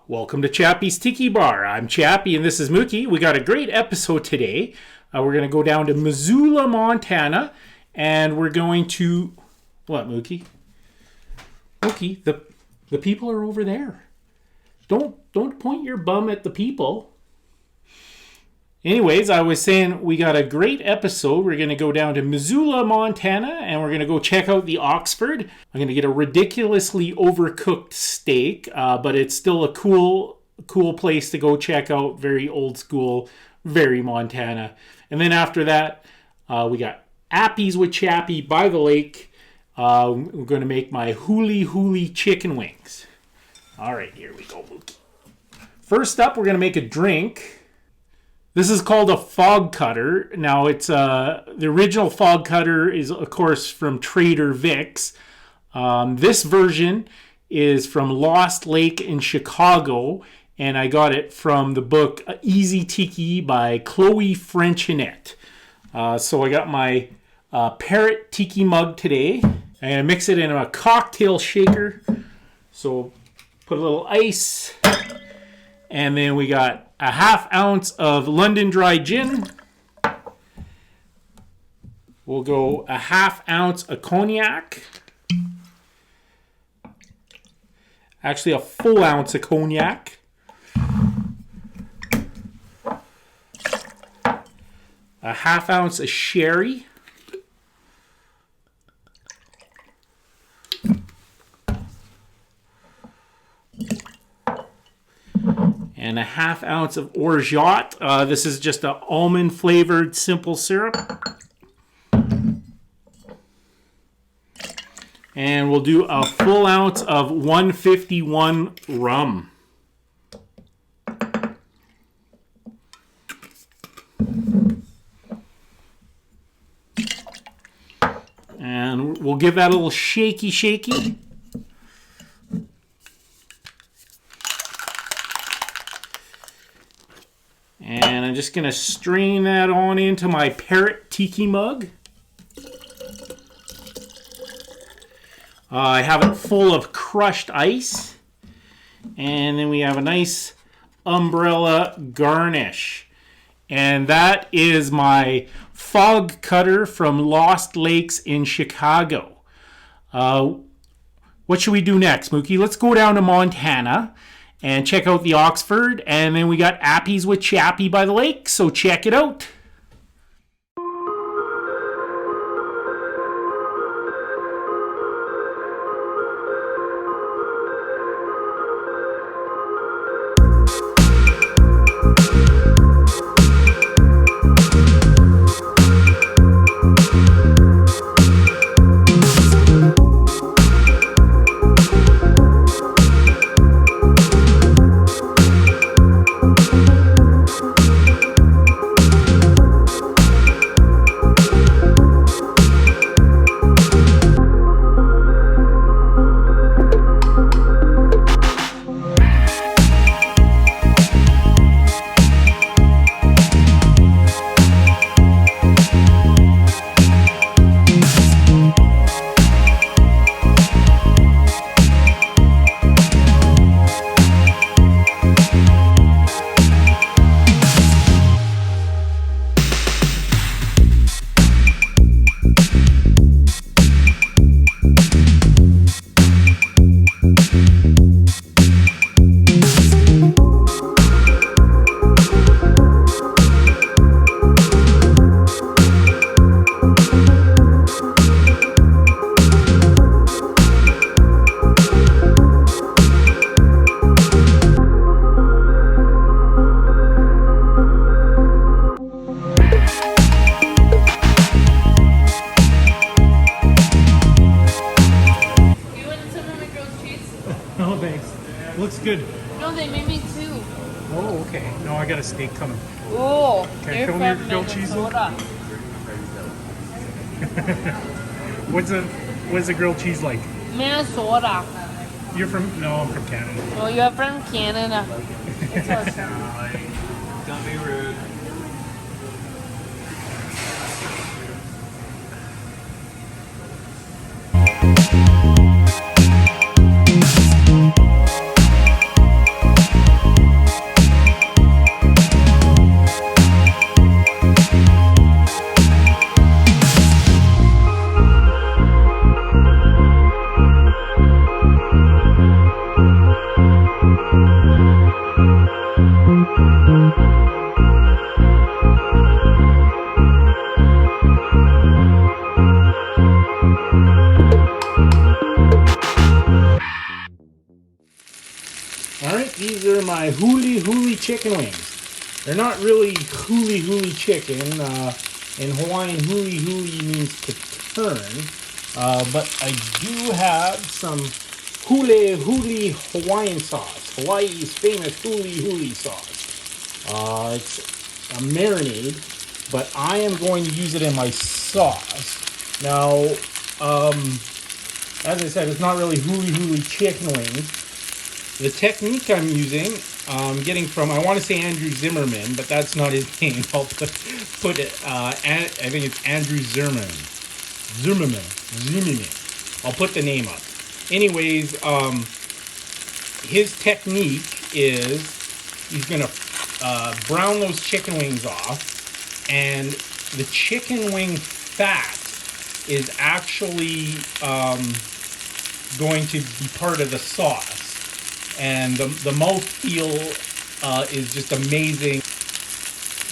Welcome to Chappy's Tiki Bar. I'm Chappy and this is Mookie. We got a great episode today. We're going to go down to Missoula, Montana, and we're going to... What, Mookie? Mookie, the people are over there. Don't point your bum at the people. Anyways, I was saying we got a great episode. We're going to go down to Missoula, Montana, and we're going to go check out the Oxford. I'm going to get a ridiculously overcooked steak, but it's still a cool place to go check out. Very old school, very Montana. And then after that, we got Appies with Chappy by the lake. We're going to make my Huli Huli chicken wings. All right, here we go, Mookie. First up, we're going to make a drink. This is called a fog cutter. Now, it's the original fog cutter is, of course, from Trader Vic's. This version is from Lost Lake in Chicago, and I got it from the book Easy Tiki by Frechette. So I got my parrot tiki mug today. I'm going to mix it in a cocktail shaker. So put a little ice, and then we got a half ounce of London dry gin. We'll go a half ounce of cognac. Actually, a full ounce of cognac. A half ounce of sherry. And a half ounce of orgeat. This is just an almond flavored simple syrup. And we'll do a full ounce of 151 rum. And we'll give that a little shaky. And I'm just going to strain that on into my parrot tiki mug. I have it full of crushed ice. And then we have a nice umbrella garnish. And that is my fog cutter from Lost Lakes in Chicago. What should we do next, Mookie? Let's go down to Montana and check out the Oxford. And then we got Appies with Chappy by the lake, so check it out. Looks good. No, they made me two. Oh, okay. No, I got a steak coming. Oh, Can I film your grilled cheese? What's the grilled cheese like? Minnesota. You're from? No, I'm from Canada. Oh, you're from Canada. Don't be rude. my Huli Huli chicken wings. They're not really Huli Huli chicken. In Hawaiian, Huli Huli means to turn. But I do have some Huli Huli Hawaiian sauce. Hawaii's famous Huli Huli sauce. It's a marinade, but I am going to use it in my sauce. Now, as I said, it's not really Huli Huli chicken wings. The technique I'm using, getting from, I want to say Andrew Zimmerman, but that's not his name. I'll put it, I think it's Andrew Zimmern. Zimmerman. I'll put the name up. Anyways, his technique is he's going to brown those chicken wings off, and the chicken wing fat is actually going to be part of the sauce, and the mouthfeel is just amazing,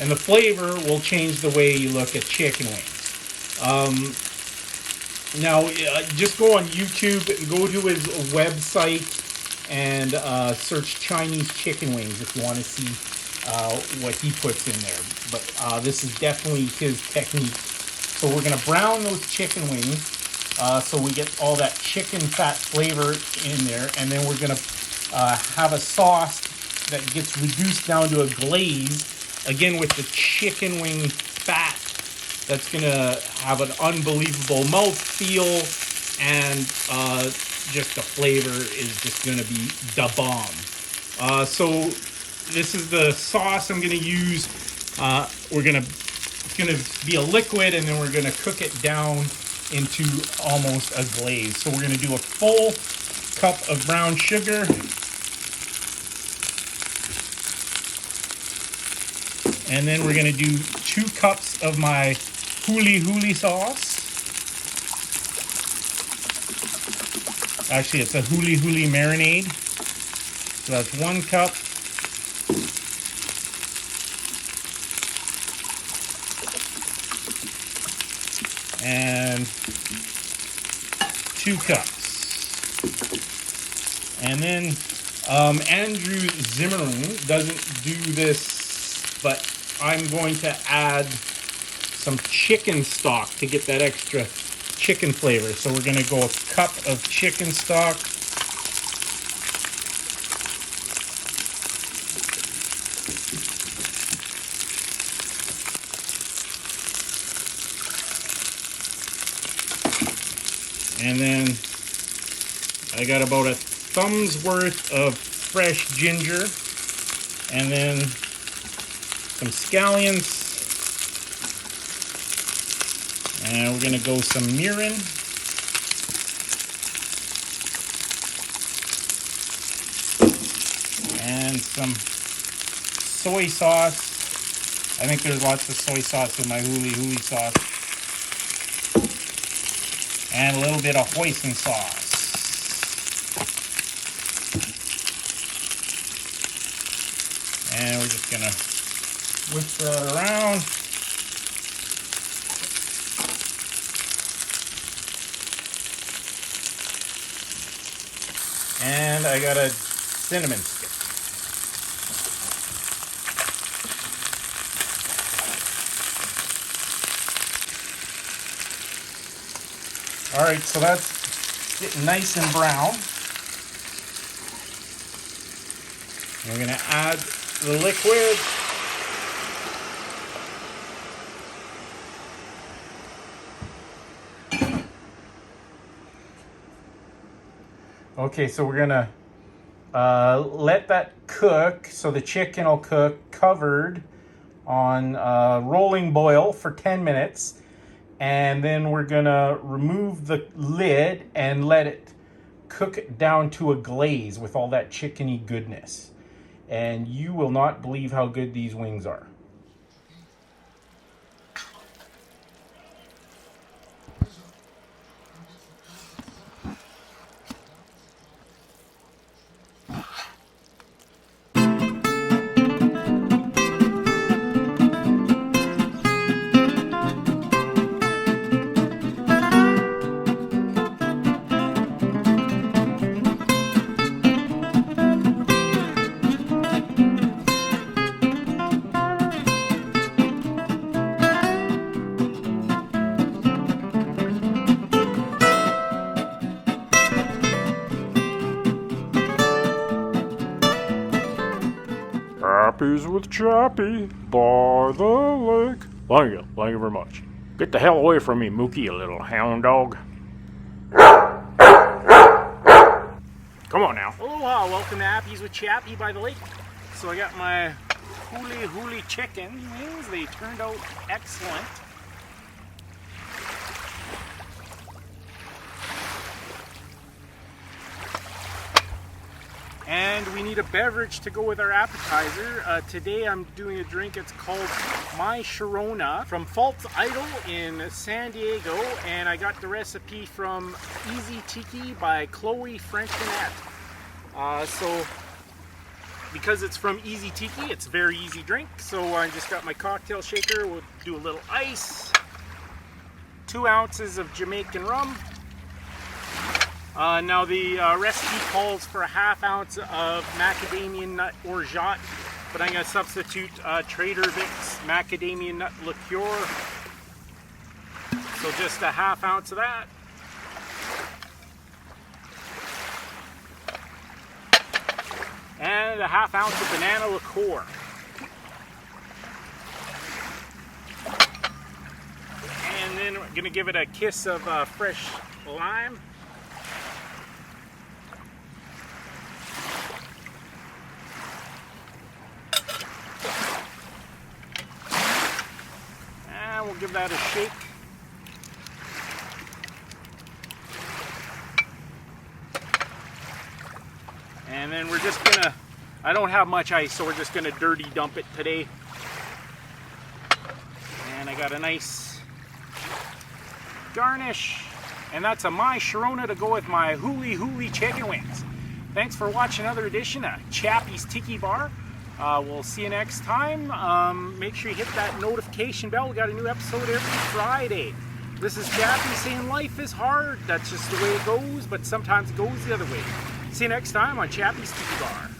and the flavor will change the way you look at chicken wings. Now, just go on YouTube, go to his website, and search Chinese chicken wings if you want to see what he puts in there. But this is definitely his technique. So we're going to brown those chicken wings so we get all that chicken fat flavor in there. And then we're going to have a sauce that gets reduced down to a glaze, again with the chicken wing fat. That's going to have an unbelievable mouthfeel, and just the flavor is just going to be da bomb. So this is the sauce I'm going to use. It's going to be a liquid, and then we're going to cook it down into almost a glaze. So we're going to do a full cup of brown sugar. And then we're going to do 2 cups of my Huli Huli sauce. Actually, it's a Huli Huli marinade. So that's 1 cup. And 2 cups. And then Andrew Zimmern doesn't do this, but I'm going to add some chicken stock to get that extra chicken flavor. So we're going to go a cup of chicken stock. And then I got about a thumb's worth of fresh ginger, and then some scallions, and we're gonna go some mirin, and some soy sauce. I think there's lots of soy sauce in my Huli Huli sauce. And a little bit of hoisin sauce. And we're just gonna whisk that around. And I got a cinnamon stick. All right, so that's getting nice and brown. We're gonna add the liquid. Okay, so we're gonna let that cook, so the chicken will cook covered on rolling boil for 10 minutes. And then we're gonna remove the lid and let it cook it down to a glaze with all that chickeny goodness. And you will not believe how good these wings are. Appies with Chappy by the lake. Thank you very much. Get the hell away from me, Mookie, you little hound dog. Come on now. Aloha, welcome to Appies with Chappy by the lake. So I got my Huli Huli chicken wings. They turned out excellent. And we need a beverage to go with our appetizer. Today I'm doing a drink. It's called My Sharona from False Idol in San Diego. And I got the recipe from Easy Tiki by Chloe Frechette. So because it's from Easy Tiki, it's a very easy drink. So I just got my cocktail shaker. We'll do a little ice. 2 ounces of Jamaican rum. Now the recipe calls for a ½ ounce of macadamia nut orgeat, but I'm going to substitute Trader Vic's macadamia nut liqueur. So just a ½ ounce of that. And a ½ ounce of banana liqueur. And then we're going to give it a kiss of fresh lime. We'll give that a shake. And then we're just gonna, I don't have much ice, so we're just gonna dirty dump it today. And I got a nice garnish. And that's a My Sharona to go with my Huli Huli chicken wings. Thanks for watching another edition of Chappy's Tiki Bar. We'll see you next time. Make sure you hit that notification bell. We got a new episode every Friday. This is Chappy saying life is hard. That's just the way it goes, but sometimes it goes the other way. See you next time on Chappy's Tiki Bar.